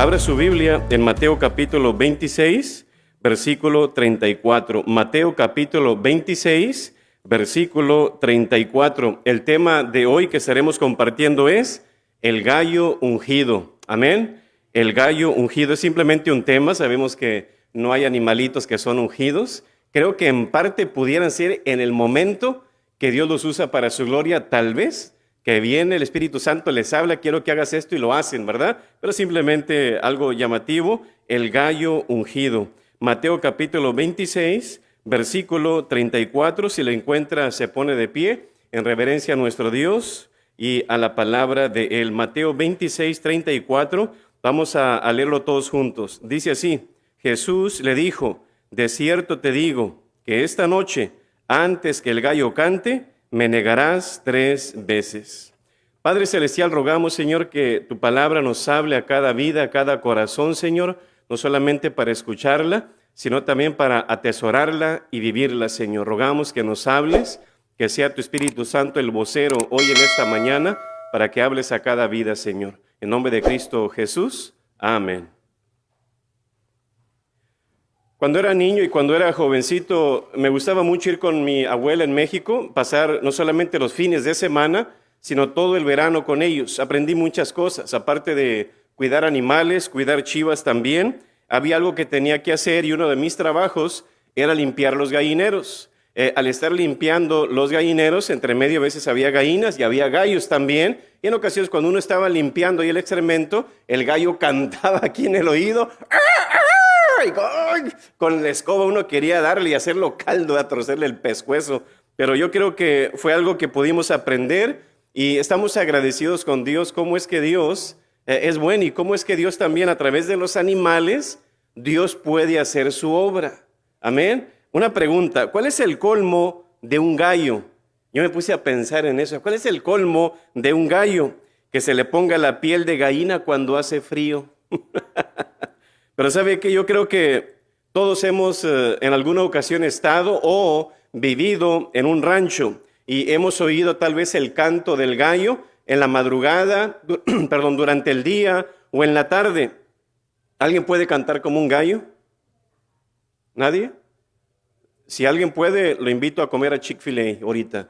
Abra su Biblia en Mateo capítulo 26, versículo 34. Mateo capítulo 26, versículo 34. El tema de hoy que estaremos compartiendo es el gallo ungido. Amén. El gallo ungido es simplemente un tema. Sabemos que no hay animalitos que son ungidos. Creo que en parte pudieran ser en el momento que Dios los usa para su gloria, tal vez. Que viene el Espíritu Santo, les habla, quiero que hagas esto y lo hacen, ¿verdad? Pero simplemente algo llamativo, el gallo ungido. Mateo capítulo 26, versículo 34, si lo encuentra se pone de pie en reverencia a nuestro Dios y a la palabra de Él. Mateo 26, 34, vamos a leerlo todos juntos. Dice así, Jesús le dijo, de cierto te digo que esta noche, antes que el gallo cante, me negarás 3 veces. Padre Celestial, rogamos, Señor, que tu palabra nos hable a cada vida, a cada corazón, Señor, no solamente para escucharla, sino también para atesorarla y vivirla, Señor. Rogamos que nos hables, que sea tu Espíritu Santo el vocero hoy en esta mañana, para que hables a cada vida, Señor. En nombre de Cristo Jesús, amén. Cuando era niño y cuando era jovencito, me gustaba mucho ir con mi abuela en México, pasar no solamente los fines de semana, sino todo el verano con ellos. Aprendí muchas cosas, aparte de cuidar animales, cuidar chivas también. Había algo que tenía que hacer y uno de mis trabajos era limpiar los gallineros. Al estar limpiando los gallineros, entre medio a veces había gallinas y había gallos también. Y en ocasiones cuando uno estaba limpiando ahí el excremento, el gallo cantaba aquí en el oído. Y con la escoba uno quería darle y hacerlo caldo, a torcerle el pescuezo. Pero yo creo que fue algo que pudimos aprender y estamos agradecidos con Dios. Cómo es que Dios es bueno y cómo es que Dios también a través de los animales, Dios puede hacer su obra. Amén. Una pregunta, ¿cuál es el colmo de un gallo? Yo me puse a pensar en eso. ¿Cuál es el colmo de un gallo? Que se le ponga la piel de gallina cuando hace frío. Pero ¿sabe qué? Yo creo que todos hemos en alguna ocasión estado o vivido en un rancho y hemos oído tal vez el canto del gallo en la madrugada, durante el día o en la tarde. ¿Alguien puede cantar como un gallo? ¿Nadie? Si alguien puede, lo invito a comer a Chick-fil-A ahorita.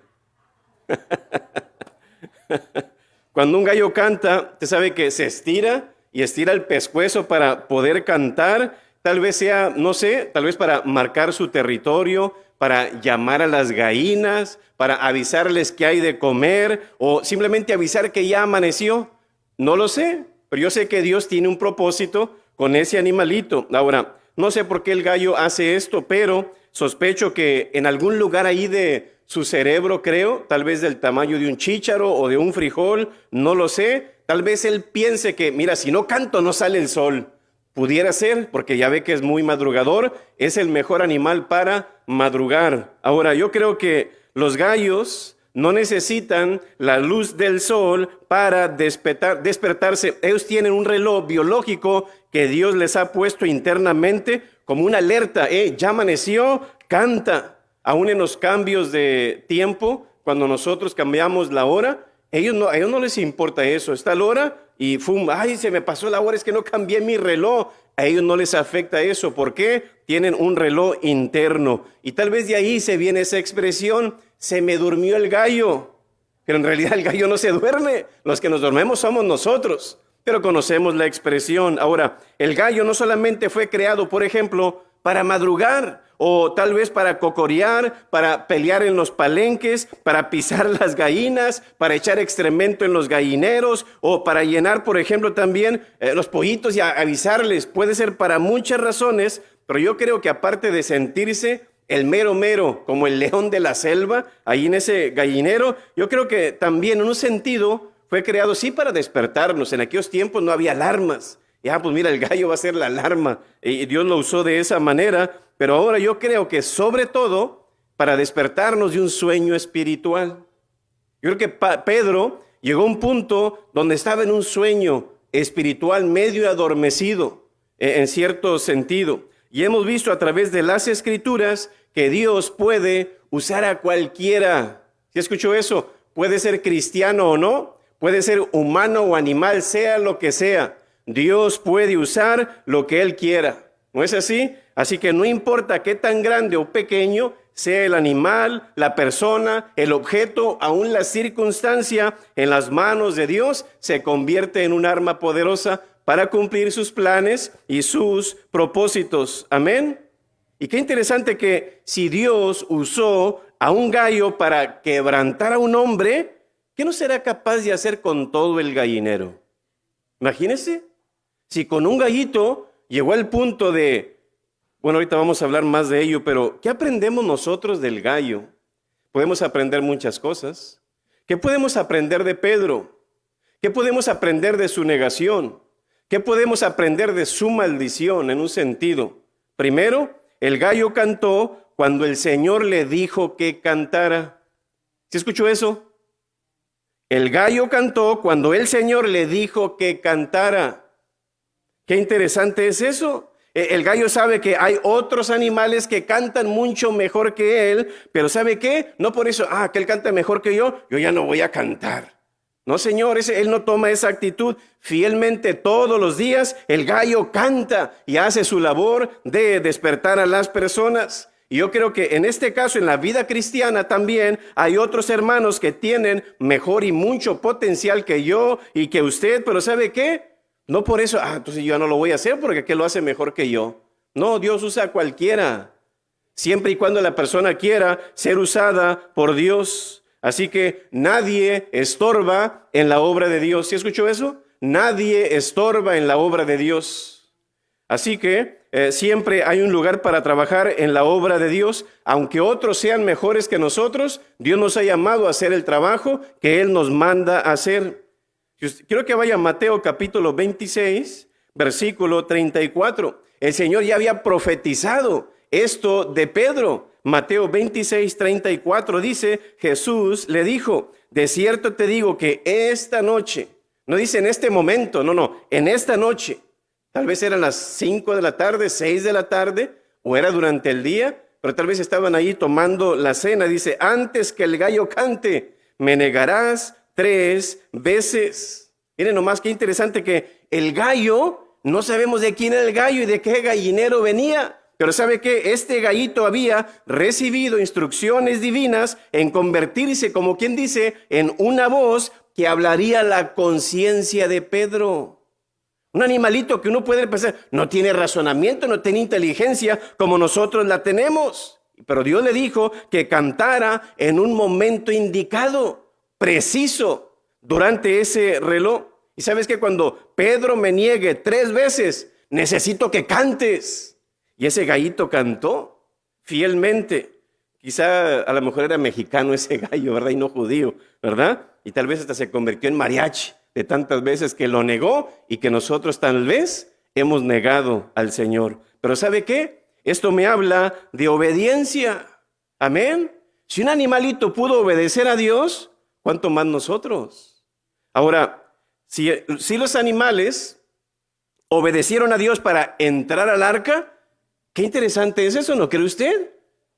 Cuando un gallo canta, usted sabe que se estira y estira el pescuezo para poder cantar, tal vez sea, no sé, tal vez para marcar su territorio, para llamar a las gallinas, para avisarles que hay de comer o simplemente avisar que ya amaneció. No lo sé, pero yo sé que Dios tiene un propósito con ese animalito. Ahora, no sé por qué el gallo hace esto, pero sospecho que en algún lugar ahí de su cerebro, creo, tal vez del tamaño de un chícharo o de un frijol, no lo sé. Tal vez él piense que, mira, si no canto no sale el sol. Pudiera ser, porque ya ve que es muy madrugador, es el mejor animal para madrugar. Ahora, yo creo que los gallos no necesitan la luz del sol para despertarse. Ellos tienen un reloj biológico que Dios les ha puesto internamente como una alerta. Ya amaneció, canta. Aún en los cambios de tiempo, cuando nosotros cambiamos la hora, a ellos no les importa eso. Está la hora y ay, se me pasó la hora, es que no cambié mi reloj. A ellos no les afecta eso. ¿Por qué? Tienen un reloj interno. Y tal vez de ahí se viene esa expresión, se me durmió el gallo. Pero en realidad el gallo no se duerme. Los que nos dormimos somos nosotros. Pero conocemos la expresión. Ahora, el gallo no solamente fue creado, por ejemplo, para madrugar, o tal vez para cocorear, para pelear en los palenques, para pisar las gallinas, para echar excremento en los gallineros, o para llenar, por ejemplo, también los pollitos y avisarles. Puede ser para muchas razones, pero yo creo que aparte de sentirse el mero, como el león de la selva, ahí en ese gallinero, yo creo que también en un sentido fue creado, sí, para despertarnos. En aquellos tiempos no había alarmas. Pues mira, el gallo va a ser la alarma. Y Dios lo usó de esa manera. Pero ahora yo creo que sobre todo para despertarnos de un sueño espiritual. Yo creo que Pedro llegó a un punto donde estaba en un sueño espiritual medio adormecido, en cierto sentido. Y hemos visto a través de las Escrituras que Dios puede usar a cualquiera. ¿Sí escuchó eso? Puede ser cristiano o no, puede ser humano o animal, sea lo que sea. Dios puede usar lo que Él quiera. ¿No es así? Así que no importa qué tan grande o pequeño sea el animal, la persona, el objeto, aún la circunstancia, en las manos de Dios se convierte en un arma poderosa para cumplir sus planes y sus propósitos. Amén. Y qué interesante que si Dios usó a un gallo para quebrantar a un hombre, ¿qué no será capaz de hacer con todo el gallinero? Imagínense, si con un gallito llegó al punto de, bueno, ahorita vamos a hablar más de ello, pero ¿qué aprendemos nosotros del gallo? Podemos aprender muchas cosas. ¿Qué podemos aprender de Pedro? ¿Qué podemos aprender de su negación? ¿Qué podemos aprender de su maldición en un sentido? Primero, el gallo cantó cuando el Señor le dijo que cantara. ¿Sí escuchó eso? El gallo cantó cuando el Señor le dijo que cantara. Qué interesante es eso. El gallo sabe que hay otros animales que cantan mucho mejor que él, pero ¿sabe qué? No por eso, que él canta mejor que yo ya no voy a cantar. No, señor, él no toma esa actitud. Fielmente todos los días el gallo canta y hace su labor de despertar a las personas. Y yo creo que en este caso, en la vida cristiana también, hay otros hermanos que tienen mejor y mucho potencial que yo y que usted, pero ¿sabe qué? No por eso, entonces yo no lo voy a hacer porque aquel lo hace mejor que yo. No, Dios usa a cualquiera, siempre y cuando la persona quiera ser usada por Dios. Así que nadie estorba en la obra de Dios. ¿Sí escuchó eso? Nadie estorba en la obra de Dios. Así que siempre hay un lugar para trabajar en la obra de Dios. Aunque otros sean mejores que nosotros, Dios nos ha llamado a hacer el trabajo que Él nos manda a hacer. Quiero que vaya a Mateo capítulo 26, versículo 34. El Señor ya había profetizado esto de Pedro. Mateo 26, 34 dice, Jesús le dijo, de cierto te digo que esta noche, no dice en este momento, en esta noche, tal vez eran las 5 de la tarde, 6 de la tarde, o era durante el día, pero tal vez estaban ahí tomando la cena. Dice, antes que el gallo cante, me negarás 3 veces. Miren nomás qué interesante que el gallo, no sabemos de quién era el gallo y de qué gallinero venía, pero ¿sabe qué? Este gallito había recibido instrucciones divinas en convertirse, como quien dice, en una voz que hablaría la conciencia de Pedro. Un animalito que uno puede pensar, no tiene razonamiento, no tiene inteligencia como nosotros la tenemos. Pero Dios le dijo que cantara en un momento indicado, preciso, durante ese reloj. Y sabes que cuando Pedro me niegue 3 veces, necesito que cantes. Y ese gallito cantó fielmente. Quizá a lo mejor era mexicano ese gallo, ¿verdad? Y no judío, ¿verdad? Y tal vez hasta se convirtió en mariachi de tantas veces que lo negó y que nosotros tal vez hemos negado al Señor. Pero ¿sabe qué? Esto me habla de obediencia. Amén. Si un animalito pudo obedecer a Dios, ¿cuánto más nosotros? Ahora, si los animales obedecieron a Dios para entrar al arca, qué interesante es eso, ¿no cree usted?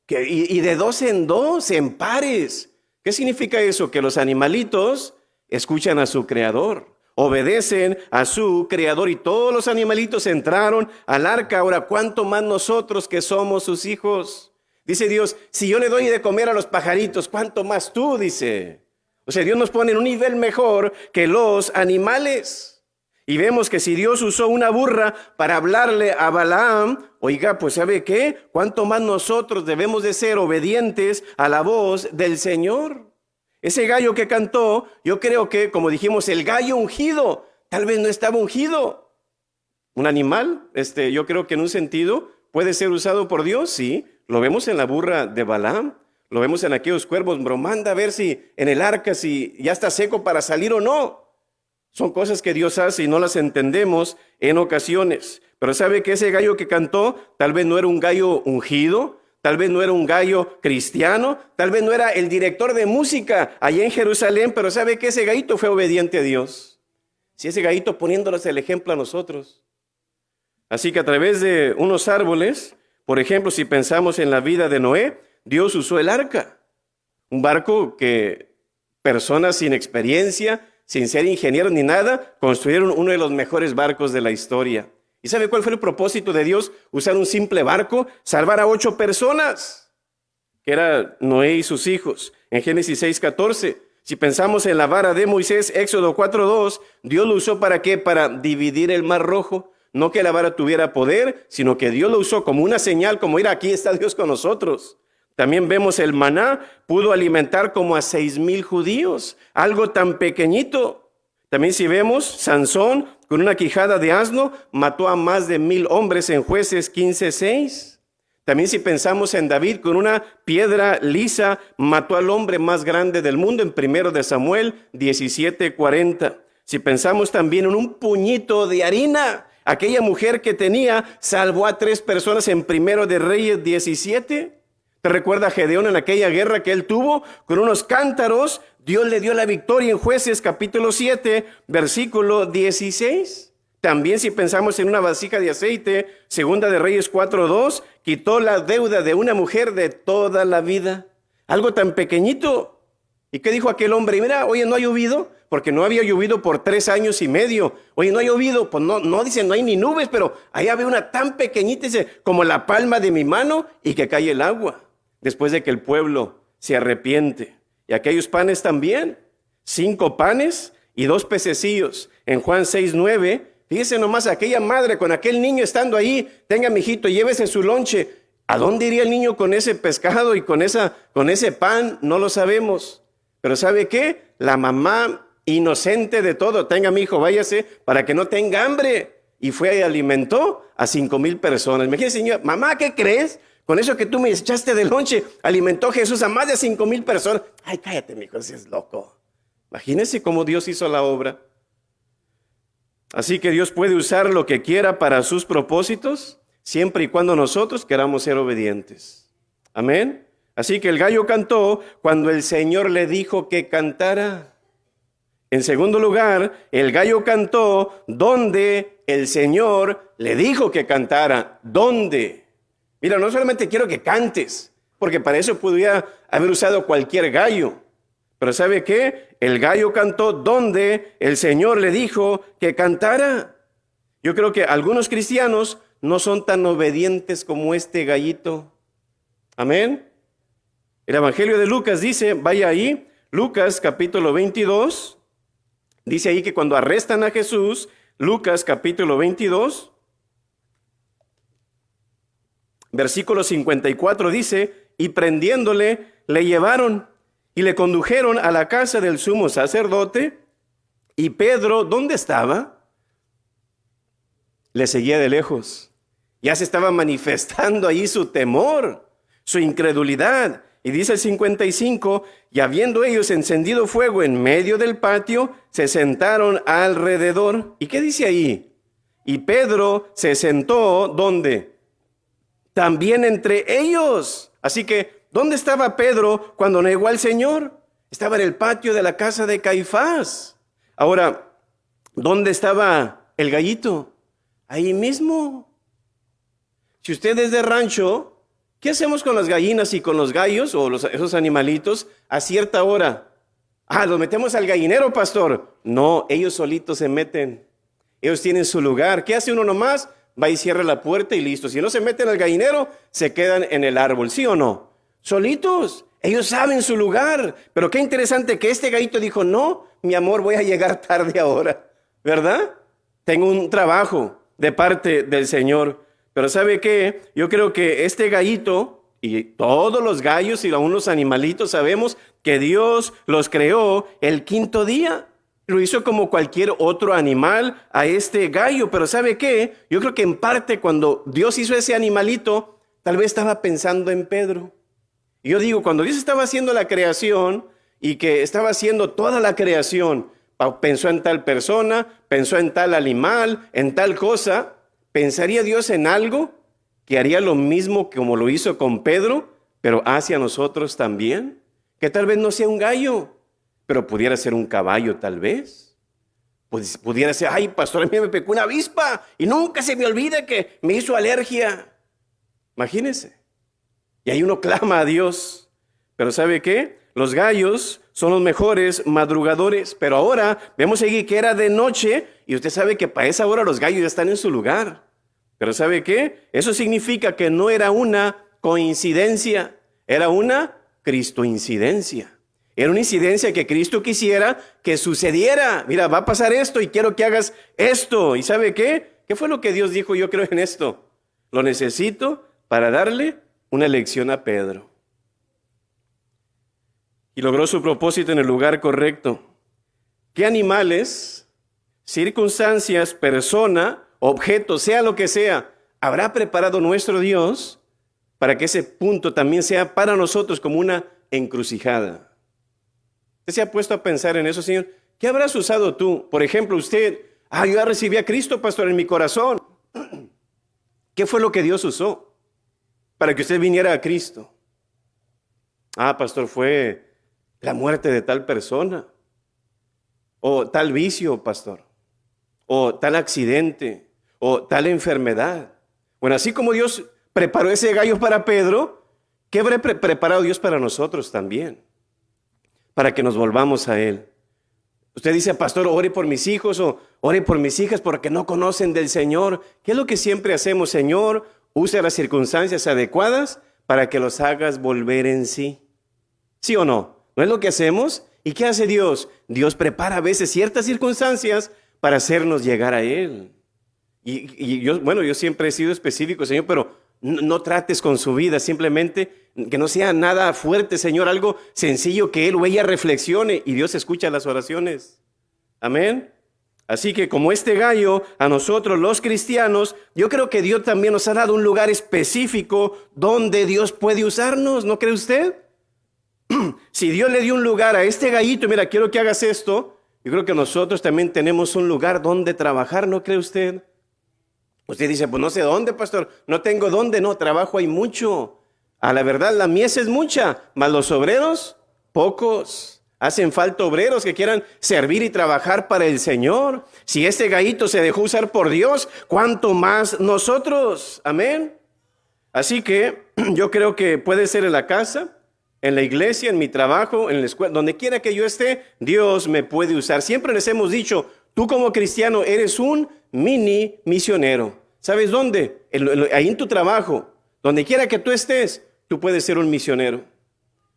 Y de 2 en 2, en pares. ¿Qué significa eso? Que los animalitos escuchan a su creador, obedecen a su creador y todos los animalitos entraron al arca. Ahora, ¿cuánto más nosotros que somos sus hijos? Dice Dios, si yo le doy de comer a los pajaritos, ¿cuánto más tú? Dice. O sea, Dios nos pone en un nivel mejor que los animales. Y vemos que si Dios usó una burra para hablarle a Balaam, oiga, pues ¿sabe qué? ¿Cuánto más nosotros debemos de ser obedientes a la voz del Señor? Ese gallo que cantó, yo creo que, como dijimos, el gallo ungido, tal vez no estaba ungido. Un animal, yo creo que en un sentido puede ser usado por Dios, sí. Lo vemos en la burra de Balaam, lo vemos en aquellos cuervos, pero manda a ver si en el arca, si ya está seco para salir o no. Son cosas que Dios hace y no las entendemos en ocasiones. Pero ¿sabe que ese gallo que cantó tal vez no era un gallo ungido? Tal vez no era un gallo cristiano, tal vez no era el director de música allá en Jerusalén, pero ¿sabe que ese gallito fue obediente a Dios? Si ese gallito poniéndonos el ejemplo a nosotros. Así que a través de unos árboles, por ejemplo, si pensamos en la vida de Noé, Dios usó el arca. Un barco que personas sin experiencia, sin ser ingenieros ni nada, construyeron uno de los mejores barcos de la historia. ¿Y sabe cuál fue el propósito de Dios? Usar un simple barco, salvar a 8 personas, que era Noé y sus hijos, en Génesis 6:14. Si pensamos en la vara de Moisés, Éxodo 4:2, Dios lo usó ¿para qué? Para dividir el mar rojo. No que la vara tuviera poder, sino que Dios lo usó como una señal, como mira, aquí está Dios con nosotros. También vemos el maná, pudo alimentar como a 6,000 judíos, algo tan pequeñito. También si vemos, Sansón, con una quijada de asno, mató a más de 1,000 hombres en Jueces 15:6. También si pensamos en David, con una piedra lisa, mató al hombre más grande del mundo en 1 de Samuel 17:40. Si pensamos también en un puñito de harina, aquella mujer que tenía, salvó a 3 personas en 1 de Reyes 17. ¿Te recuerda a Gedeón en aquella guerra que él tuvo? Con unos cántaros, Dios le dio la victoria en Jueces capítulo 7, versículo 16. También si pensamos en una vasija de aceite, 2 de Reyes 4:2, quitó la deuda de una mujer de toda la vida. Algo tan pequeñito. ¿Y qué dijo aquel hombre? Mira, oye, ¿no ha llovido? Porque no había llovido por 3 años y medio. Oye, ¿no ha llovido? Pues no dicen, no hay ni nubes, pero ahí había una tan pequeñita, dice, como la palma de mi mano, y que cae el agua. Después de que el pueblo se arrepiente. Y aquellos panes también, 5 panes y 2 pececillos. En Juan 6:9, fíjese nomás, aquella madre con aquel niño estando ahí, tenga mijito, llévese su lonche. ¿A dónde iría el niño con ese pescado y con ese pan? No lo sabemos. Pero ¿sabe qué? La mamá inocente de todo, tenga mi hijo, váyase para que no tenga hambre. Y fue y alimentó a 5,000 personas. Imagínese, señora, mamá, ¿qué crees? Con eso que tú me echaste de lonche, alimentó Jesús a más de 5,000 personas. Ay, cállate, mi hijo, si es loco. Imagínese cómo Dios hizo la obra. Así que Dios puede usar lo que quiera para sus propósitos, siempre y cuando nosotros queramos ser obedientes. Amén. Así que el gallo cantó cuando el Señor le dijo que cantara. En segundo lugar, el gallo cantó donde el Señor le dijo que cantara. ¿Dónde? Mira, no solamente quiero que cantes, porque para eso podría haber usado cualquier gallo. Pero ¿sabe qué? El gallo cantó donde el Señor le dijo que cantara. Yo creo que algunos cristianos no son tan obedientes como este gallito. Amén. El Evangelio de Lucas dice, vaya ahí, Lucas capítulo 22, dice ahí que cuando arrestan a Jesús, Lucas capítulo 22, versículo 54 dice, y prendiéndole, le llevaron y le condujeron a la casa del sumo sacerdote, y Pedro, ¿dónde estaba? Le seguía de lejos. Ya se estaba manifestando ahí su temor, su incredulidad. Y dice el 55, y habiendo ellos encendido fuego en medio del patio, se sentaron alrededor. ¿Y qué dice ahí? Y Pedro se sentó, ¿dónde? También entre ellos. Así que, ¿dónde estaba Pedro cuando negó al Señor? Estaba en el patio de la casa de Caifás. Ahora, ¿dónde estaba el gallito? Ahí mismo. Si usted es de rancho, ¿qué hacemos con las gallinas y con los gallos o esos animalitos a cierta hora? ¿Los metemos al gallinero, pastor? No, ellos solitos se meten. Ellos tienen su lugar. ¿Qué hace uno nomás? Va y cierra la puerta y listo. Si no se meten al gallinero, se quedan en el árbol, ¿sí o no? Solitos. Ellos saben su lugar. Pero qué interesante que este gallito dijo, no, mi amor, voy a llegar tarde ahora. ¿Verdad? Tengo un trabajo de parte del Señor. Pero ¿sabe qué? Yo creo que este gallito y todos los gallos y aún los animalitos sabemos que Dios los creó el 5º día. Lo hizo como cualquier otro animal a este gallo. Pero ¿sabe qué? Yo creo que en parte cuando Dios hizo ese animalito, tal vez estaba pensando en Pedro. Y yo digo, cuando Dios estaba haciendo la creación y que estaba haciendo toda la creación, pensó en tal persona, pensó en tal animal, en tal cosa. ¿Pensaría Dios en algo que haría lo mismo como lo hizo con Pedro, pero hacia nosotros también? Que tal vez no sea un gallo, pero pudiera ser un caballo tal vez. Pues pudiera ser, ay, pastor, a mí me picó una avispa y nunca se me olvida que me hizo alergia. Imagínese. Y ahí uno clama a Dios. Pero ¿sabe qué? Los gallos son los mejores madrugadores, pero ahora vemos aquí que era de noche y usted sabe que para esa hora los gallos ya están en su lugar. Pero ¿sabe qué? Eso significa que no era una coincidencia, era una cristoincidencia. Era una incidencia que Cristo quisiera que sucediera. Mira, va a pasar esto y quiero que hagas esto. ¿Y sabe qué? ¿Qué fue lo que Dios dijo? Yo creo en esto. Lo necesito para darle una lección a Pedro. Y logró su propósito en el lugar correcto. ¿Qué animales, circunstancias, persona, objeto, sea lo que sea, habrá preparado nuestro Dios para que ese punto también sea para nosotros como una encrucijada? ¿Usted se ha puesto a pensar en eso, Señor? ¿Qué habrás usado tú? Por ejemplo, usted, yo ya recibí a Cristo, pastor, en mi corazón. ¿Qué fue lo que Dios usó para que usted viniera a Cristo? Pastor, fue la muerte de tal persona, o tal vicio, pastor, o tal accidente, o tal enfermedad. Bueno, así como Dios preparó ese gallo para Pedro, ¿qué habrá preparado Dios para nosotros también? Para que nos volvamos a Él. Usted dice, pastor, ore por mis hijos o ore por mis hijas porque no conocen del Señor. ¿Qué es lo que siempre hacemos, Señor? Use las circunstancias adecuadas para que los hagas volver en sí. ¿Sí o no? ¿No es lo que hacemos? ¿Y qué hace Dios? Dios prepara a veces ciertas circunstancias para hacernos llegar a Él. Y yo siempre he sido específico, Señor, pero no trates con su vida, simplemente que no sea nada fuerte, Señor, algo sencillo que él o ella reflexione y Dios escucha las oraciones. Amén. Así que como este gallo, a nosotros los cristianos, yo creo que Dios también nos ha dado un lugar específico donde Dios puede usarnos, ¿no cree usted? Si Dios le dio un lugar a este gallito, mira, quiero que hagas esto, yo creo que nosotros también tenemos un lugar donde trabajar, ¿no cree usted? Usted dice, pues no sé dónde, pastor, no tengo dónde, no, trabajo hay mucho. A la verdad, la mies es mucha, mas los obreros, pocos. Hacen falta obreros que quieran servir y trabajar para el Señor. Si este gallito se dejó usar por Dios, ¿cuánto más nosotros? Amén. Así que yo creo que puede ser en la casa, en la iglesia, en mi trabajo, en la escuela, donde quiera que yo esté, Dios me puede usar. Siempre les hemos dicho, tú como cristiano eres un mini misionero. ¿Sabes dónde? Ahí en tu trabajo, donde quiera que tú estés, tú puedes ser un misionero.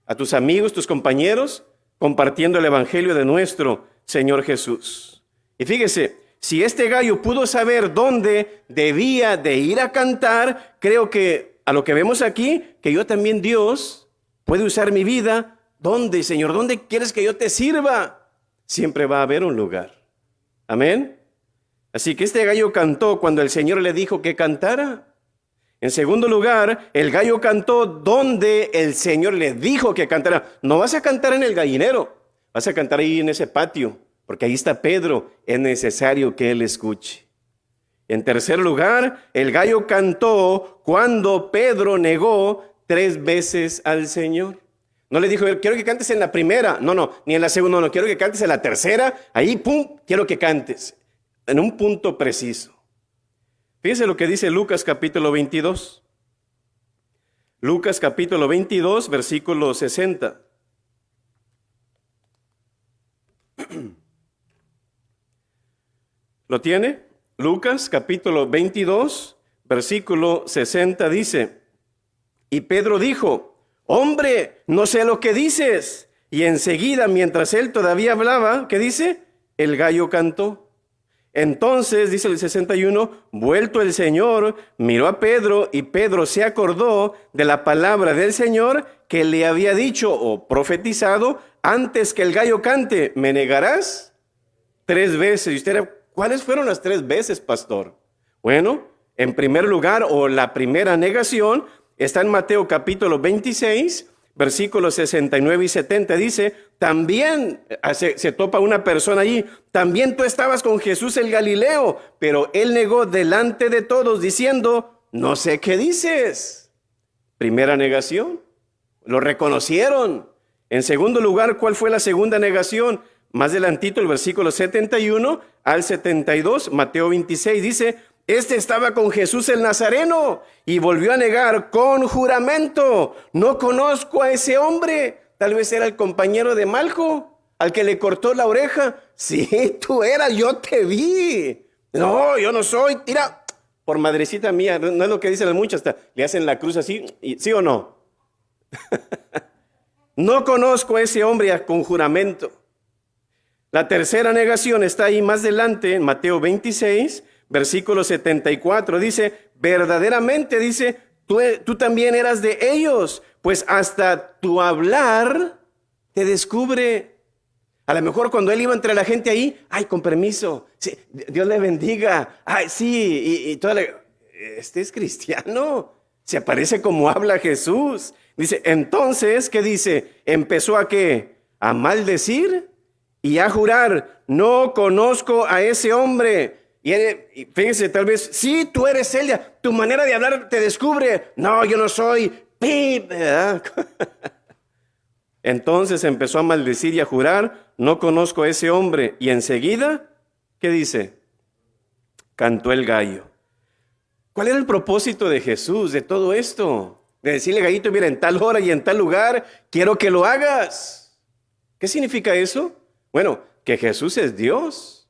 A tus amigos, tus compañeros, compartiendo el evangelio de nuestro Señor Jesús. Y fíjese, si este gallo pudo saber dónde debía de ir a cantar, creo que a lo que vemos aquí, que yo también, Dios, puede usar mi vida. ¿Dónde, Señor? ¿Dónde quieres que yo te sirva? Siempre va a haber un lugar. Amén. Así que este gallo cantó cuando el Señor le dijo que cantara. En segundo lugar, el gallo cantó donde el Señor le dijo que cantara. No vas a cantar en el gallinero, vas a cantar ahí en ese patio, porque ahí está Pedro, es necesario que él escuche. En tercer lugar, el gallo cantó cuando Pedro negó 3 veces al Señor. No le dijo, quiero que cantes en la primera, no, ni en la segunda, no, quiero que cantes en la tercera, ahí, pum, quiero que cantes, en un punto preciso. Fíjese lo que dice Lucas capítulo 22. Lucas capítulo 22, versículo 60. ¿Lo tiene? Lucas capítulo 22, versículo 60 dice, y Pedro dijo, hombre, no sé lo que dices. Y enseguida, mientras él todavía hablaba, ¿qué dice? El gallo cantó. Entonces, dice el 61, vuelto el Señor, miró a Pedro y Pedro se acordó de la palabra del Señor que le había dicho o profetizado, antes que el gallo cante, ¿me negarás 3 veces? Y usted dirá, ¿cuáles fueron las 3 veces, pastor? Bueno, en primer lugar, o la primera negación, está en Mateo capítulo 26, versículos 69 y 70, dice, también se topa una persona allí, también tú estabas con Jesús el Galileo, pero él negó delante de todos diciendo, no sé qué dices. Primera negación, lo reconocieron. En segundo lugar, ¿cuál fue la segunda negación? Más adelantito, el versículo 71 al 72, Mateo 26, dice, este estaba con Jesús el Nazareno y volvió a negar con juramento, no conozco a ese hombre. Tal vez era el compañero de Malco, al que le cortó la oreja. Sí, tú eras, yo te vi. No, yo no soy. Tira, por madrecita mía, no es lo que dicen muchos, hasta le hacen la cruz así, ¿sí o no? No conozco a ese hombre con juramento. La tercera negación está ahí más adelante, en Mateo 26, versículo 74. Dice, verdaderamente, dice, tú también eras de ellos, pues hasta tu hablar te descubre. A lo mejor cuando él iba entre la gente ahí, ay, con permiso, sí, Dios le bendiga, ay, sí, y toda este es cristiano, se parece como habla Jesús. Dice, entonces, ¿qué dice? Empezó a ¿qué? A maldecir y a jurar, no conozco a ese hombre. Y fíjense, tal vez, sí, tú eres Celia, tu manera de hablar te descubre. No, yo no soy. Pip, ¿verdad? Entonces empezó a maldecir y a jurar, no conozco a ese hombre. Y enseguida, ¿qué dice? Cantó el gallo. ¿Cuál era el propósito de Jesús de todo esto? De decirle, gallito, mira, en tal hora y en tal lugar, quiero que lo hagas. ¿Qué significa eso? Bueno, que Jesús es Dios,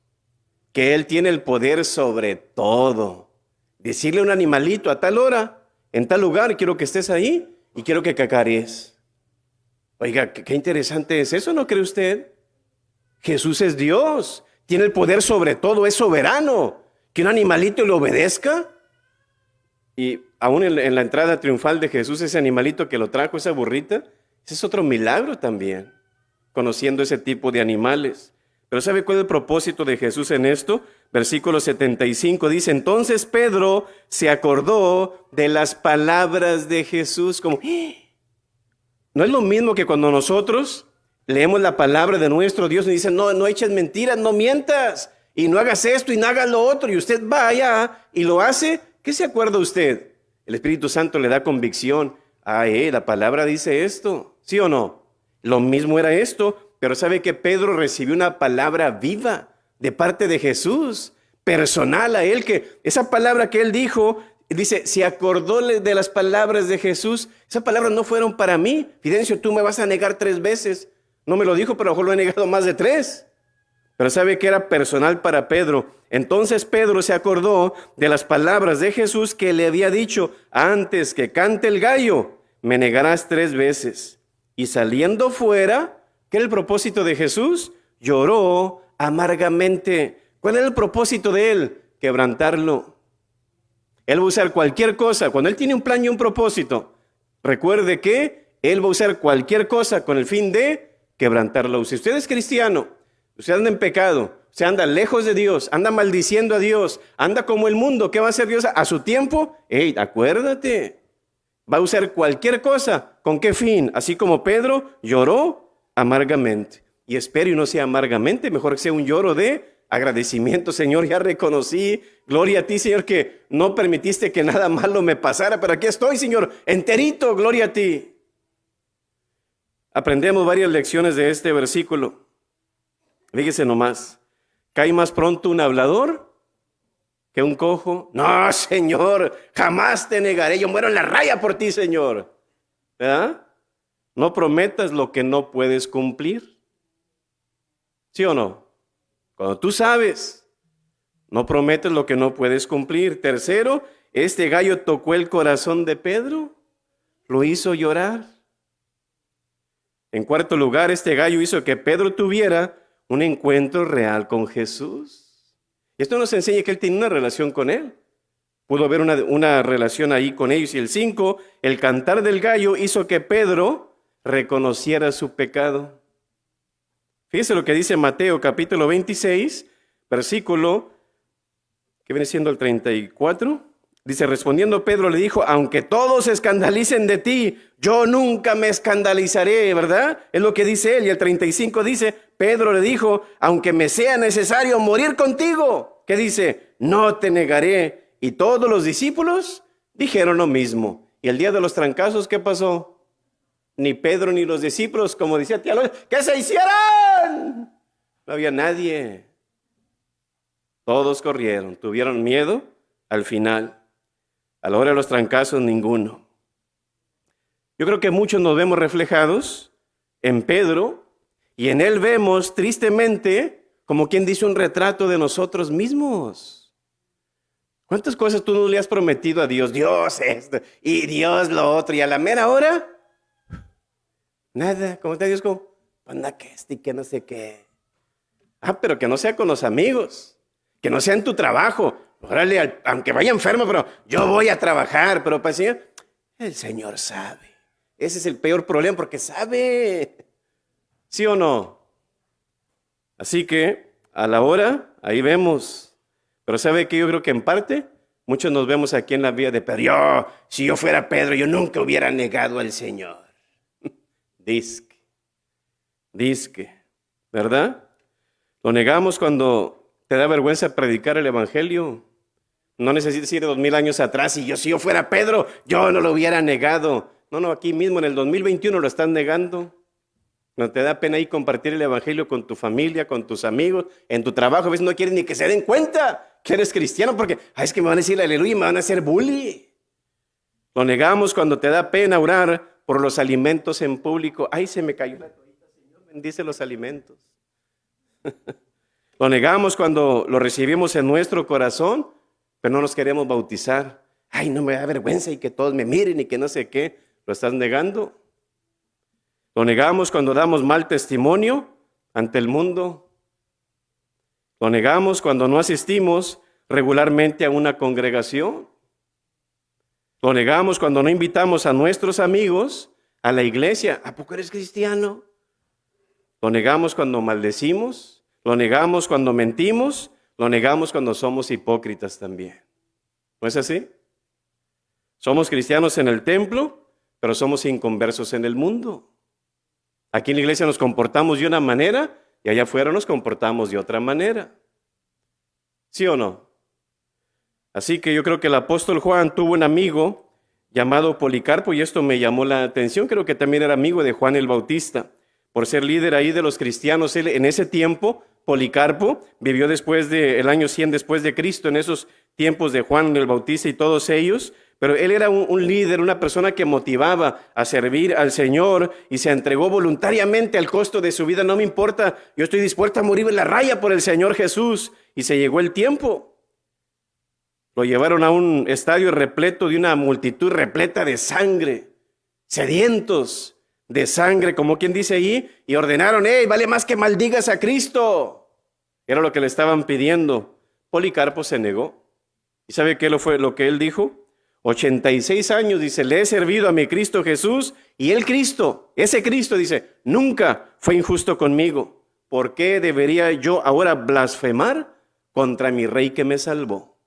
que Él tiene el poder sobre todo. Decirle a un animalito a tal hora, en tal lugar, quiero que estés ahí y quiero que cacarees. Oiga, qué interesante es eso, ¿no cree usted? Jesús es Dios, tiene el poder sobre todo, es soberano. Que un animalito le obedezca. Y aún en la entrada triunfal de Jesús, ese animalito que lo trajo, esa burrita, ese es otro milagro también, conociendo ese tipo de animales. Pero ¿sabe cuál es el propósito de Jesús en esto? Versículo 75 dice, entonces Pedro se acordó de las palabras de Jesús, como, no es lo mismo que cuando nosotros leemos la palabra de nuestro Dios y dicen, no eches mentiras, no mientas, y no hagas esto y no hagas lo otro, y usted vaya y lo hace. ¿Qué se acuerda usted? El Espíritu Santo le da convicción. La palabra dice esto, ¿sí o no? Lo mismo era esto, pero ¿sabe que Pedro recibió una palabra viva de parte de Jesús, personal a él, que esa palabra que él dijo, dice, se acordó de las palabras de Jesús, esas palabras no fueron para mí. Fidencio, tú me vas a negar 3 veces. No me lo dijo, pero a lo mejor lo he negado más de 3. Pero sabe que era personal para Pedro. Entonces Pedro se acordó de las palabras de Jesús que le había dicho, antes que cante el gallo, me negarás 3 veces. Y saliendo fuera, ¿qué era el propósito de Jesús? Lloró amargamente. ¿Cuál era el propósito de él? Quebrantarlo. Él va a usar cualquier cosa. Cuando él tiene un plan y un propósito, recuerde que él va a usar cualquier cosa con el fin de quebrantarlo. Si usted es cristiano, usted anda en pecado, usted anda lejos de Dios, anda maldiciendo a Dios, anda como el mundo, ¿qué va a hacer Dios a su tiempo? Acuérdate, va a usar cualquier cosa. ¿Con qué fin? Así como Pedro lloró amargamente. Y espero y no sea amargamente, mejor que sea un lloro de agradecimiento. Señor, ya reconocí, gloria a ti, Señor, que no permitiste que nada malo me pasara, pero aquí estoy, Señor, enterito, gloria a ti. Aprendemos varias lecciones de este versículo. Fíjese nomás, ¿cae más pronto un hablador que un cojo? No, Señor, jamás te negaré, yo muero en la raya por ti, Señor. ¿Verdad? No prometas lo que no puedes cumplir. ¿Sí o no? Cuando tú sabes, no prometes lo que no puedes cumplir. Tercero, este gallo tocó el corazón de Pedro, lo hizo llorar. En cuarto lugar, este gallo hizo que Pedro tuviera un encuentro real con Jesús. Esto nos enseña que él tiene una relación con él. Pudo haber una relación ahí con ellos. Y el 5, el cantar del gallo hizo que Pedro reconociera su pecado. Fíjese lo que dice Mateo capítulo 26, versículo, que viene siendo el 34. Dice, respondiendo Pedro le dijo, aunque todos se escandalicen de ti, yo nunca me escandalizaré, ¿verdad? Es lo que dice él. Y el 35 dice, Pedro le dijo, aunque me sea necesario morir contigo. ¿Qué dice? No te negaré. Y todos los discípulos dijeron lo mismo. Y el día de los trancazos, ¿qué pasó? Ni Pedro ni los discípulos, como decía tía Lola, ¿qué se hicieron? No había nadie. Todos corrieron, tuvieron miedo al final. A la hora de los trancazos, ninguno. Yo creo que muchos nos vemos reflejados en Pedro, y en él vemos tristemente, como quien dice, un retrato de nosotros mismos. ¿Cuántas cosas tú no le has prometido a Dios? Dios esto y Dios lo otro, y a la mera hora, nada. ¿Cómo está Dios? Como, anda que y que no sé qué. Pero que no sea con los amigos, que no sea en tu trabajo. Órale, aunque vaya enfermo, pero yo voy a trabajar. Pero para el Señor sabe. Ese es el peor problema, porque sabe. ¿Sí o no? Así que a la hora, ahí vemos. Pero ¿sabe qué? Yo creo que en parte, muchos nos vemos aquí en la vida de Pedro. Si yo fuera Pedro, yo nunca hubiera negado al Señor. Disque, ¿verdad? Lo negamos cuando te da vergüenza predicar el evangelio. No necesitas ir 2000 años atrás y si yo fuera Pedro, yo no lo hubiera negado. No, aquí mismo en el 2021 lo están negando. No te da pena ahí compartir el evangelio con tu familia, con tus amigos, en tu trabajo. A veces no quieres ni que se den cuenta que eres cristiano porque es que me van a decir aleluya y me van a hacer bully. Lo negamos cuando te da pena orar por los alimentos en público. Ay, se me cayó la toallita, Señor, bendice los alimentos. Lo negamos cuando lo recibimos en nuestro corazón, pero no nos queremos bautizar. Ay, no me da vergüenza y que todos me miren y que no sé qué. Lo estás negando. Lo negamos cuando damos mal testimonio ante el mundo. Lo negamos cuando no asistimos regularmente a una congregación. Lo negamos cuando no invitamos a nuestros amigos a la iglesia. ¿A poco eres cristiano? Lo negamos cuando maldecimos. Lo negamos cuando mentimos. Lo negamos cuando somos hipócritas también. ¿No es así? Somos cristianos en el templo, pero somos inconversos en el mundo. Aquí en la iglesia nos comportamos de una manera y allá afuera nos comportamos de otra manera. ¿Sí o no? Así que yo creo que el apóstol Juan tuvo un amigo llamado Policarpo y esto me llamó la atención. Creo que también era amigo de Juan el Bautista. Por ser líder ahí de los cristianos, él, en ese tiempo, Policarpo vivió después del año 100 después de Cristo, en esos tiempos de Juan el Bautista y todos ellos. Pero él era un líder, una persona que motivaba a servir al Señor y se entregó voluntariamente al costo de su vida. No me importa, yo estoy dispuesto a morir en la raya por el Señor Jesús. Y se llegó el tiempo. Lo llevaron a un estadio repleto de una multitud repleta de sangre, sedientos de sangre, como quien dice ahí, y ordenaron, vale más que maldigas a Cristo. Era lo que le estaban pidiendo. Policarpo se negó. ¿Y sabe qué fue lo que él dijo? 86 años, dice, le he servido a mi Cristo Jesús, y el Cristo, ese Cristo, dice, nunca fue injusto conmigo. ¿Por qué debería yo ahora blasfemar contra mi rey que me salvó?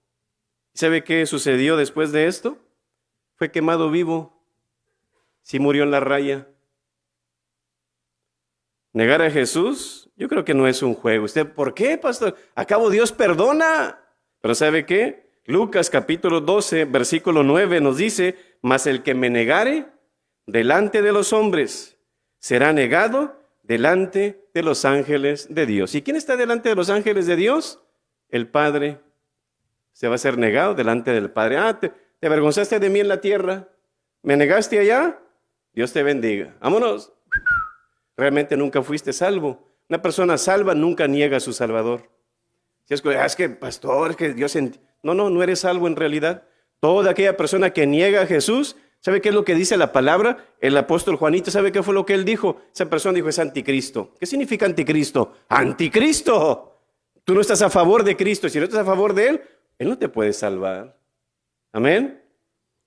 ¿Sabe qué sucedió después de esto? Fue quemado vivo. Sí murió en la raya. Negar a Jesús, yo creo que no es un juego. ¿Usted por qué, pastor? Acabo Dios perdona. Pero ¿sabe qué? Lucas capítulo 12, versículo 9 nos dice, mas el que me negare delante de los hombres será negado delante de los ángeles de Dios. ¿Y quién está delante de los ángeles de Dios? El Padre. Se va a ser negado delante del Padre. Te avergonzaste de mí en la tierra. ¿Me negaste allá? Dios te bendiga. Vámonos. Realmente nunca fuiste salvo. Una persona salva nunca niega a su Salvador. Si es que pastor, es que Dios... No eres salvo en realidad. Toda aquella persona que niega a Jesús, ¿sabe qué es lo que dice la palabra? El apóstol Juanito, ¿sabe qué fue lo que él dijo? Esa persona dijo, es anticristo. ¿Qué significa anticristo? ¡Anticristo! Tú no estás a favor de Cristo. Si no estás a favor de Él no te puede salvar. Amén.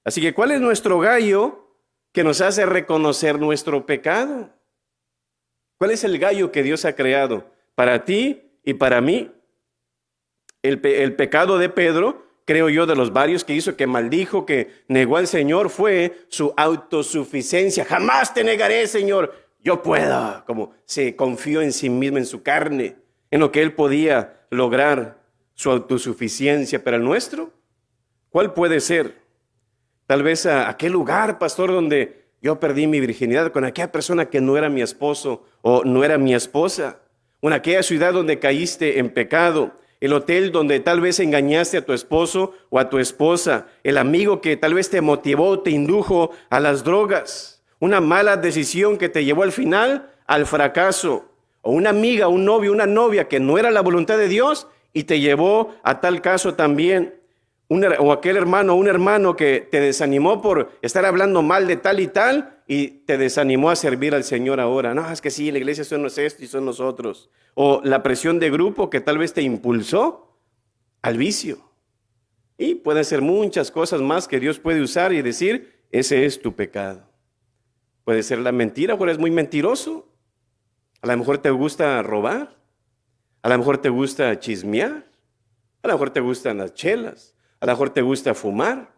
Así que, ¿cuál es nuestro gallo que nos hace reconocer nuestro pecado? ¿Cuál es el gallo que Dios ha creado para ti y para mí? El pecado de Pedro, creo yo, de los varios que hizo, que maldijo, que negó al Señor, fue su autosuficiencia. Jamás te negaré, Señor. Yo puedo. Como se confió en sí mismo, en su carne, en lo que él podía lograr, su autosuficiencia. Pero el nuestro, ¿cuál puede ser? Tal vez a aquel lugar, pastor, donde yo perdí mi virginidad con aquella persona que no era mi esposo o no era mi esposa. O en aquella ciudad donde caíste en pecado. El hotel donde tal vez engañaste a tu esposo o a tu esposa. El amigo que tal vez te motivó, te indujo a las drogas. Una mala decisión que te llevó al final al fracaso, o una amiga, un novio, una novia que no era la voluntad de Dios y te llevó a tal caso también, o aquel hermano o un hermano que te desanimó por estar hablando mal de tal y te desanimó a servir al Señor ahora. No, es que sí, la iglesia son esto y son nosotros. O la presión de grupo que tal vez te impulsó al vicio. Y pueden ser muchas cosas más que Dios puede usar y decir, ese es tu pecado. Puede ser la mentira, o eres muy mentiroso. A lo mejor te gusta robar. A lo mejor te gusta chismear. A lo mejor te gustan las chelas. A lo mejor te gusta fumar.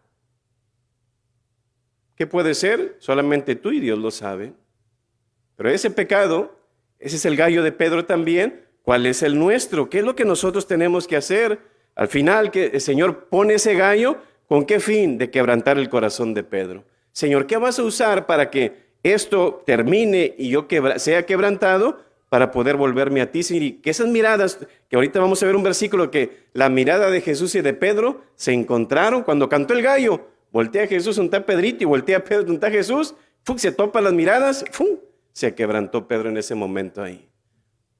¿Qué puede ser? Solamente tú y Dios lo saben. Pero ese pecado, ese es el gallo de Pedro también. ¿Cuál es el nuestro? ¿Qué es lo que nosotros tenemos que hacer? Al final, que el Señor pone ese gallo, ¿con qué fin? De quebrantar el corazón de Pedro. Señor, ¿qué vas a usar para que esto termine y yo sea quebrantado para poder volverme a ti? Y que esas miradas, que ahorita vamos a ver un versículo que la mirada de Jesús y de Pedro se encontraron cuando cantó el gallo. Voltea a Jesús, un está Pedrito, y voltea a Pedro, un está Jesús, se topan las miradas, se quebrantó Pedro en ese momento ahí.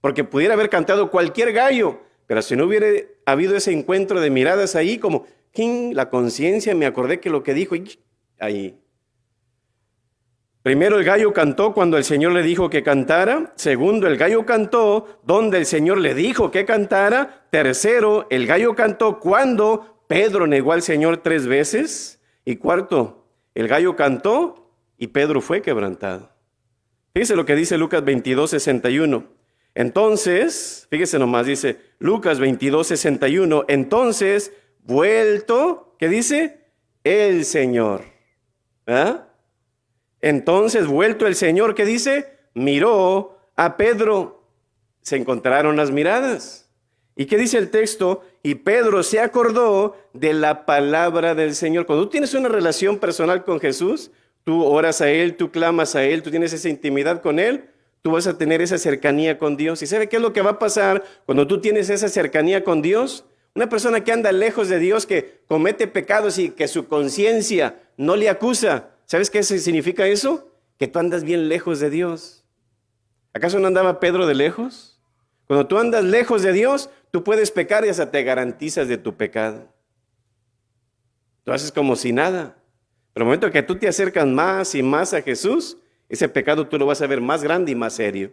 Porque pudiera haber cantado cualquier gallo, pero si no hubiera habido ese encuentro de miradas ahí, como la conciencia, me acordé que lo que dijo ahí. Primero, el gallo cantó cuando el Señor le dijo que cantara. Segundo, el gallo cantó donde el Señor le dijo que cantara. Tercero, el gallo cantó cuando Pedro negó al Señor 3 veces. Y cuarto, el gallo cantó y Pedro fue quebrantado. Fíjese lo que dice Lucas 22:61. Entonces, fíjese nomás, dice Lucas 22:61. Entonces, vuelto, ¿qué dice? El Señor. ¿Ah? Entonces, vuelto el Señor, ¿qué dice? Miró a Pedro. Se encontraron las miradas. ¿Y qué dice el texto? Y Pedro se acordó de la palabra del Señor. Cuando tú tienes una relación personal con Jesús, tú oras a Él, tú clamas a Él, tú tienes esa intimidad con Él, tú vas a tener esa cercanía con Dios. ¿Y sabe qué es lo que va a pasar cuando tú tienes esa cercanía con Dios? Una persona que anda lejos de Dios, que comete pecados y que su conciencia no le acusa. ¿Sabes qué significa eso? Que tú andas bien lejos de Dios. ¿Acaso no andaba Pedro de lejos? Cuando tú andas lejos de Dios, tú puedes pecar y hasta te garantizas de tu pecado. Tú haces como si nada. Pero el momento que tú te acercas más y más a Jesús, ese pecado tú lo vas a ver más grande y más serio.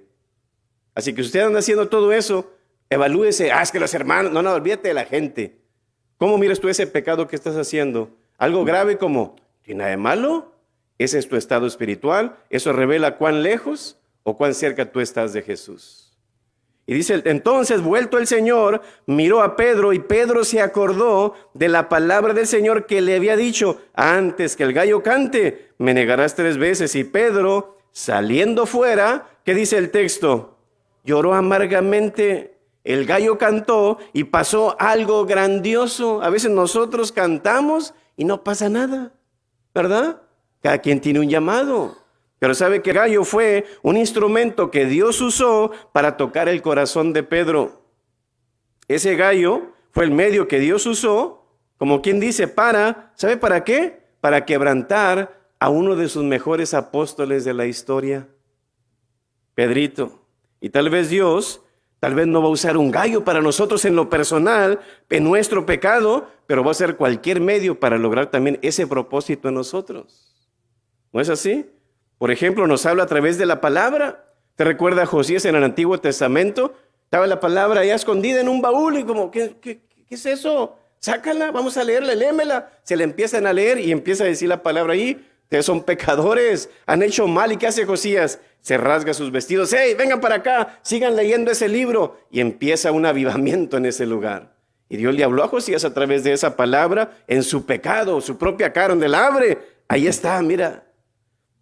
Así que si usted anda haciendo todo eso, evalúese. Es que los hermanos, no, olvídate de la gente. ¿Cómo miras tú ese pecado que estás haciendo? Algo grave como, ¿tiene nada de malo? Ese es tu estado espiritual. Eso revela cuán lejos o cuán cerca tú estás de Jesús. Y dice, entonces vuelto el Señor, miró a Pedro y Pedro se acordó de la palabra del Señor que le había dicho, antes que el gallo cante, me negarás 3 veces. Y Pedro, saliendo fuera, ¿qué dice el texto? Lloró amargamente. El gallo cantó y pasó algo grandioso. A veces nosotros cantamos y no pasa nada, ¿verdad? Cada quien tiene un llamado. Pero sabe que el gallo fue un instrumento que Dios usó para tocar el corazón de Pedro. Ese gallo fue el medio que Dios usó, como quien dice, ¿sabe para qué? Para quebrantar a uno de sus mejores apóstoles de la historia, Pedrito. Y tal vez Dios, no va a usar un gallo para nosotros en lo personal, en nuestro pecado, pero va a usar cualquier medio para lograr también ese propósito en nosotros. ¿No es así? Por ejemplo, nos habla a través de la palabra. ¿Te recuerda a Josías en el Antiguo Testamento? Estaba la palabra allá escondida en un baúl y como, ¿qué es eso? Sácala, vamos a leerla, léemela. Se le empiezan a leer y empieza a decir la palabra ahí. Ustedes son pecadores, han hecho mal. ¿Y qué hace Josías? Se rasga sus vestidos. ¡Hey, vengan para acá! Sigan leyendo ese libro. Y empieza un avivamiento en ese lugar. Y Dios le habló a Josías a través de esa palabra en su pecado, su propia cara, donde la abre. Ahí está, mira.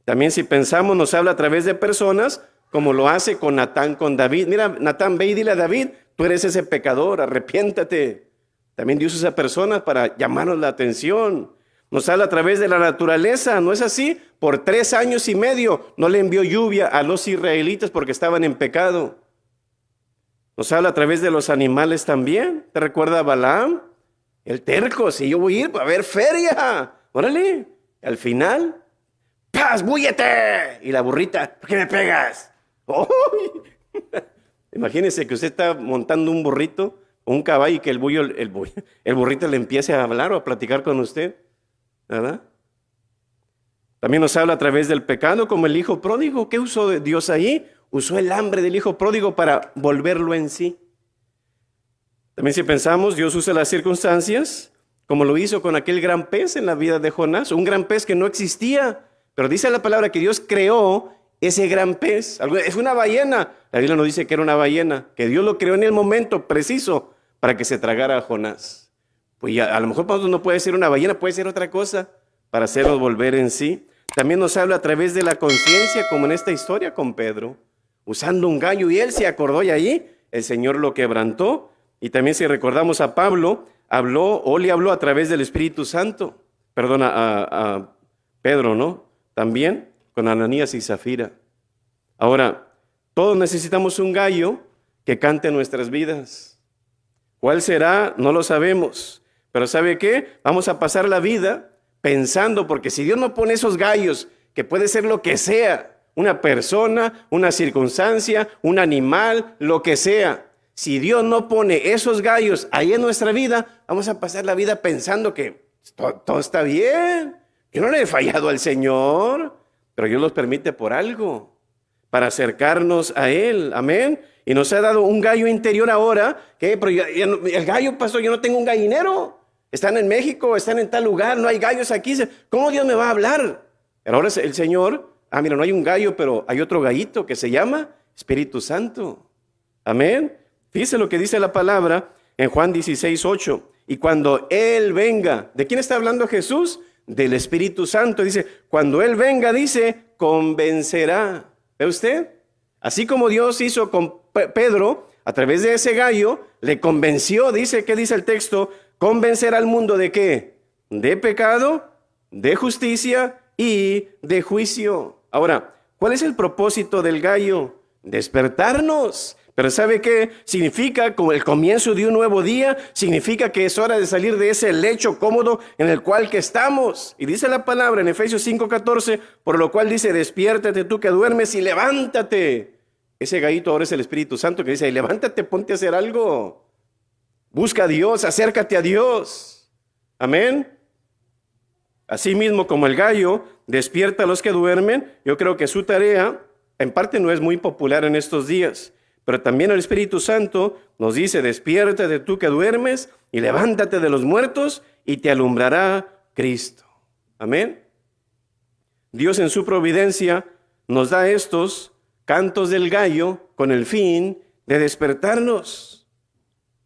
También si pensamos, nos habla a través de personas, como lo hace con Natán, con David. Mira, Natán, ve y dile a David, tú eres ese pecador, arrepiéntate. También Dios usa personas para llamarnos la atención. Nos habla a través de la naturaleza, ¿no es así? Por 3 años y medio no le envió lluvia a los israelitas porque estaban en pecado. Nos habla a través de los animales también. ¿Te recuerda a Balaam? El terco, si yo voy a ir a ver feria. Órale, al final, ¡paz, búyete! Y la burrita, ¿por qué me pegas? ¡Ay! Imagínese que usted está montando un burrito o un caballo y que el burrito le empiece a hablar o a platicar con usted, ¿verdad? También nos habla a través del pecado, como el hijo pródigo. ¿Qué usó Dios ahí? Usó el hambre del hijo pródigo para volverlo en sí. También si pensamos, Dios usa las circunstancias, como lo hizo con aquel gran pez en la vida de Jonás, un gran pez que no existía, pero dice la palabra que Dios creó ese gran pez. Es una ballena. La Biblia nos dice que era una ballena, que Dios lo creó en el momento preciso para que se tragara a Jonás. Pues ya, a lo mejor para nosotros no puede ser una ballena, puede ser otra cosa para hacernos volver en sí. También nos habla a través de la conciencia, como en esta historia con Pedro, usando un gallo, y él se acordó y allí el Señor lo quebrantó. Y también si recordamos a Pablo, le habló a través del Espíritu Santo, a Pedro, ¿no? También con Ananías y Zafira. Ahora, todos necesitamos un gallo que cante nuestras vidas. ¿Cuál será? No lo sabemos. Pero ¿sabe qué? Vamos a pasar la vida pensando, porque si Dios no pone esos gallos, que puede ser lo que sea, una persona, una circunstancia, un animal, lo que sea. Si Dios no pone esos gallos ahí en nuestra vida, vamos a pasar la vida pensando que todo está bien. Yo no le he fallado al Señor, pero Dios los permite por algo, para acercarnos a Él. Amén. Y nos ha dado un gallo interior ahora. ¿Qué? Pero el gallo, pastor, yo no tengo un gallinero. Están en México, están en tal lugar, no hay gallos aquí. ¿Cómo Dios me va a hablar? Pero ahora el Señor, mira, no hay un gallo, pero hay otro gallito que se llama Espíritu Santo. Amén. Fíjese lo que dice la palabra en Juan 16:8. Y cuando Él venga, ¿de quién está hablando Jesús? Del Espíritu Santo. Dice, cuando Él venga, dice, convencerá. ¿Ve usted? Así como Dios hizo con Pedro, a través de ese gallo, le convenció, dice, ¿qué dice el texto? Convencer al mundo ¿de qué? De pecado, de justicia y de juicio. Ahora, ¿cuál es el propósito del gallo? Despertarnos. Pero ¿sabe qué? Significa como el comienzo de un nuevo día, significa que es hora de salir de ese lecho cómodo en el cual que estamos. Y dice la palabra en Efesios 5:14, por lo cual dice, despiértate tú que duermes y levántate. Ese gallito ahora es el Espíritu Santo que dice, levántate, ponte a hacer algo. Busca a Dios, acércate a Dios. Amén. Así mismo como el gallo despierta a los que duermen, yo creo que su tarea en parte no es muy popular en estos días. Pero también el Espíritu Santo nos dice, despiértate tú que duermes y levántate de los muertos y te alumbrará Cristo. Amén. Dios en su providencia nos da estos cantos del gallo con el fin de despertarnos.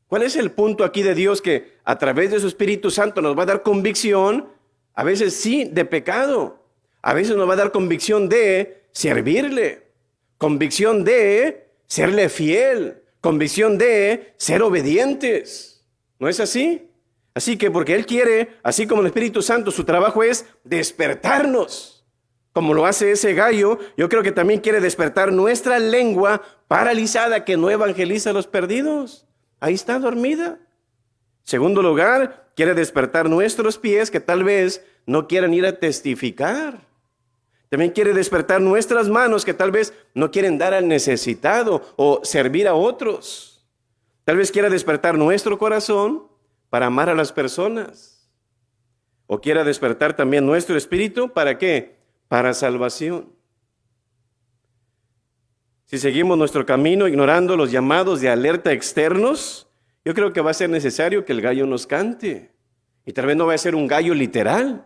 ¿Cuál es el punto aquí de Dios? Que a través de su Espíritu Santo nos va a dar convicción, a veces sí, de pecado. A veces nos va a dar convicción de servirle, convicción de serle fiel, convicción de ser obedientes. ¿No es así? Así que porque Él quiere, así como el Espíritu Santo, su trabajo es despertarnos. Como lo hace ese gallo, yo creo que también quiere despertar nuestra lengua paralizada que no evangeliza a los perdidos. Ahí está dormida. Segundo lugar, quiere despertar nuestros pies que tal vez no quieran ir a testificar. También quiere despertar nuestras manos que tal vez no quieren dar al necesitado o servir a otros. Tal vez quiera despertar nuestro corazón para amar a las personas. O quiera despertar también nuestro espíritu, ¿para qué? Para salvación. Si seguimos nuestro camino ignorando los llamados de alerta externos, yo creo que va a ser necesario que el gallo nos cante. Y tal vez no va a ser un gallo literal,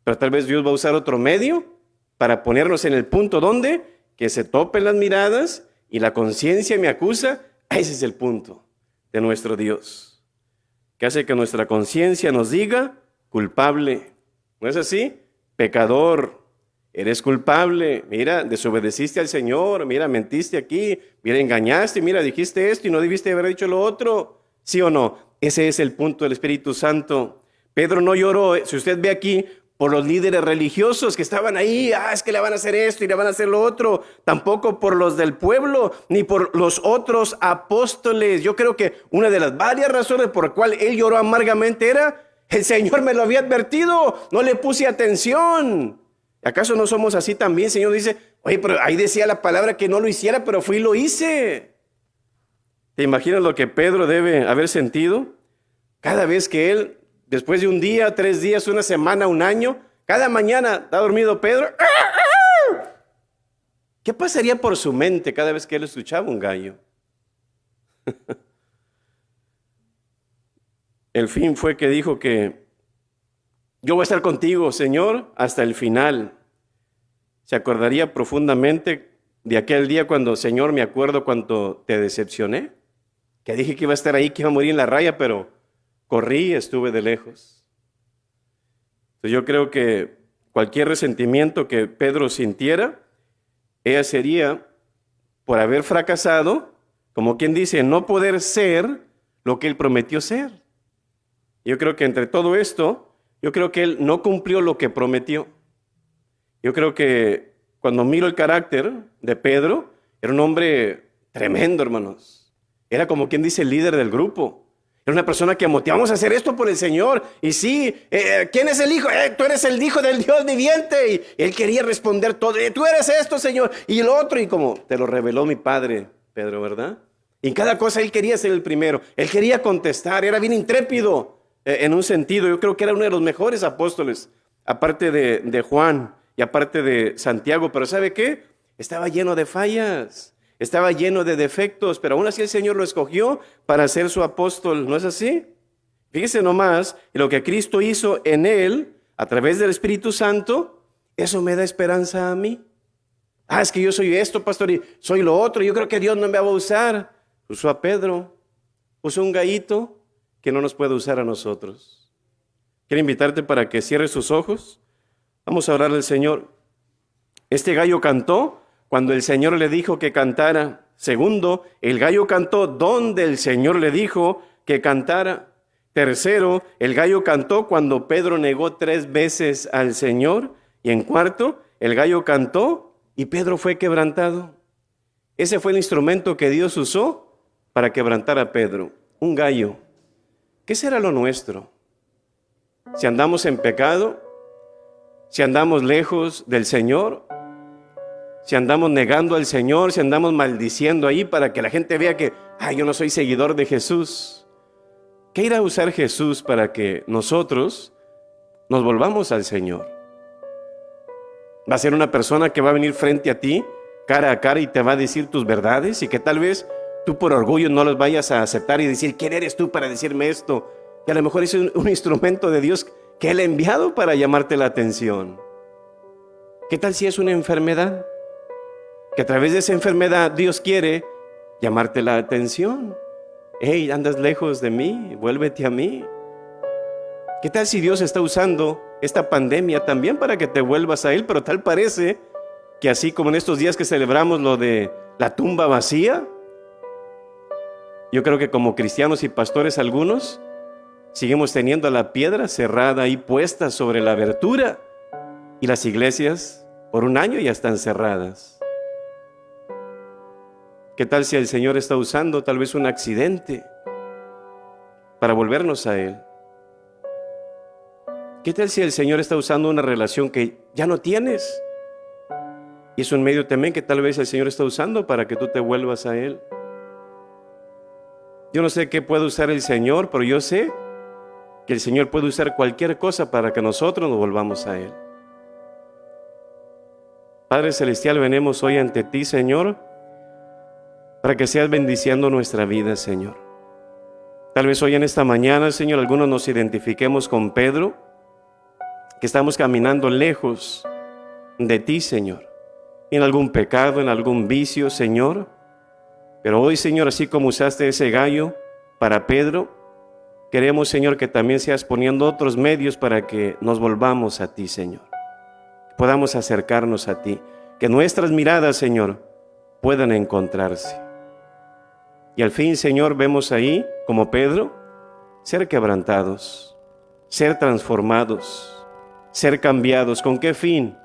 pero tal vez Dios va a usar otro medio para ponernos en el punto donde que se topen las miradas y la conciencia me acusa. Ese es el punto de nuestro Dios, que hace que nuestra conciencia nos diga culpable. ¿No es así? Pecador, eres culpable. Mira, desobedeciste al Señor. Mira, mentiste aquí. Mira, engañaste. Mira, dijiste esto y no debiste haber dicho lo otro. ¿Sí o no? Ese es el punto del Espíritu Santo. Pedro no lloró, si usted ve aquí, por los líderes religiosos que estaban ahí, es que le van a hacer esto y le van a hacer lo otro, tampoco por los del pueblo, ni por los otros apóstoles. Yo creo que una de las varias razones por las cuales él lloró amargamente era, el Señor me lo había advertido, no le puse atención. ¿Acaso no somos así también? El Señor dice, Oye, pero ahí decía la palabra que no lo hiciera, pero fui y lo hice. ¿Te imaginas lo que Pedro debe haber sentido? Cada vez que él, después de un día, 3 días, una semana, un año, cada mañana está dormido Pedro. ¿Qué pasaría por su mente cada vez que él escuchaba un gallo? El fin fue que dijo que yo voy a estar contigo, Señor, hasta el final. Se acordaría profundamente de aquel día cuando, Señor, me acuerdo cuando te decepcioné, que dije que iba a estar ahí, que iba a morir en la raya, pero corrí y estuve de lejos. Entonces yo creo que cualquier resentimiento que Pedro sintiera, ella sería por haber fracasado, como quien dice, no poder ser lo que él prometió ser. Yo creo que entre todo esto, yo creo que él no cumplió lo que prometió. Yo creo que cuando miro el carácter de Pedro, era un hombre tremendo, hermanos. Era como quien dice el líder del grupo. Era una persona que motivamos a hacer esto por el Señor. Y sí, ¿quién es el hijo? Tú eres el hijo del Dios viviente. Y él quería responder todo. Tú eres esto, Señor. Y lo otro, y como te lo reveló mi padre, Pedro, ¿verdad? Y en cada cosa él quería ser el primero. Él quería contestar. Era bien intrépido en un sentido. Yo creo que era uno de los mejores apóstoles, aparte de Juan y aparte de Santiago. Pero ¿sabe qué? Estaba lleno de fallas. Estaba lleno de defectos, pero aún así el Señor lo escogió para ser su apóstol, ¿no es así? Fíjese nomás, lo que Cristo hizo en él, a través del Espíritu Santo, eso me da esperanza a mí. Es que yo soy esto, pastor, y soy lo otro, yo creo que Dios no me va a usar. Usó a Pedro, usó un gallito que no nos puede usar a nosotros. Quiero invitarte para que cierres sus ojos. Vamos a orar al Señor. Este gallo cantó cuando el Señor le dijo que cantara. Segundo, el gallo cantó donde el Señor le dijo que cantara. Tercero, el gallo cantó cuando Pedro negó 3 veces al Señor. Y en cuarto, el gallo cantó y Pedro fue quebrantado. Ese fue el instrumento que Dios usó para quebrantar a Pedro, un gallo. ¿Qué será lo nuestro? Si andamos en pecado, si andamos lejos del Señor, si andamos negando al Señor, si andamos maldiciendo ahí para que la gente vea que, yo no soy seguidor de Jesús. ¿Qué irá a usar Jesús para que nosotros nos volvamos al Señor? ¿Va a ser una persona que va a venir frente a ti, cara a cara, y te va a decir tus verdades? Y que tal vez tú por orgullo no los vayas a aceptar y decir, ¿quién eres tú para decirme esto? Y a lo mejor es un instrumento de Dios que Él ha enviado para llamarte la atención. ¿Qué tal si es una enfermedad? Que a través de esa enfermedad Dios quiere llamarte la atención. Hey, andas lejos de mí, vuélvete a mí. ¿Qué tal si Dios está usando esta pandemia también para que te vuelvas a Él? Pero tal parece que así como en estos días que celebramos lo de la tumba vacía, yo creo que como cristianos y pastores algunos, seguimos teniendo la piedra cerrada ahí puesta sobre la abertura, y las iglesias por 1 año ya están cerradas. ¿Qué tal si el Señor está usando tal vez un accidente para volvernos a Él? ¿Qué tal si el Señor está usando una relación que ya no tienes? Y es un medio también que tal vez el Señor está usando para que tú te vuelvas a Él. Yo no sé qué puede usar el Señor, pero yo sé que el Señor puede usar cualquier cosa para que nosotros nos volvamos a Él. Padre Celestial, venimos hoy ante ti, Señor, para que seas bendiciendo nuestra vida, Señor. Tal vez hoy en esta mañana, Señor, algunos nos identifiquemos con Pedro, que estamos caminando lejos de ti, Señor, en algún pecado, en algún vicio, Señor. Pero hoy, Señor, así como usaste ese gallo para Pedro, queremos, Señor, que también seas poniendo otros medios para que nos volvamos a ti, Señor. Podamos acercarnos a ti, que nuestras miradas, Señor, puedan encontrarse. Y al fin, Señor, vemos ahí, como Pedro, ser quebrantados, ser transformados, ser cambiados. ¿Con qué fin?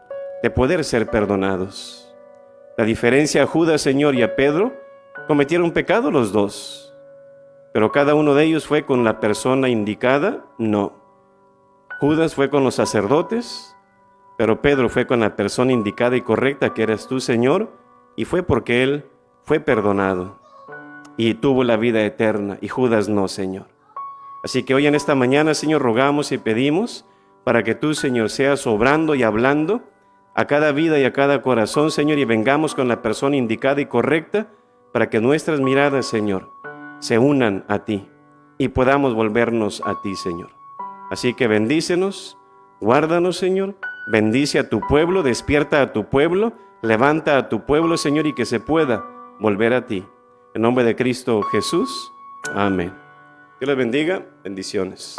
De poder ser perdonados. La diferencia a Judas, Señor, y a Pedro, cometieron pecado los dos, pero cada uno de ellos fue con la persona indicada. No. Judas fue con los sacerdotes, Pero Pedro fue con la persona indicada y correcta, que eras tú, Señor, y fue porque él fue perdonado y tuvo la vida eterna, y Judas no, Señor. Así que hoy en esta mañana, Señor, rogamos y pedimos para que tú, Señor, seas obrando y hablando a cada vida y a cada corazón, Señor, y vengamos con la persona indicada y correcta para que nuestras miradas, Señor, se unan a ti y podamos volvernos a ti, Señor. Así que bendícenos, guárdanos, Señor, bendice a tu pueblo, despierta a tu pueblo, levanta a tu pueblo, Señor, y que se pueda volver a ti. En nombre de Cristo Jesús, amén. Dios les bendiga, bendiciones.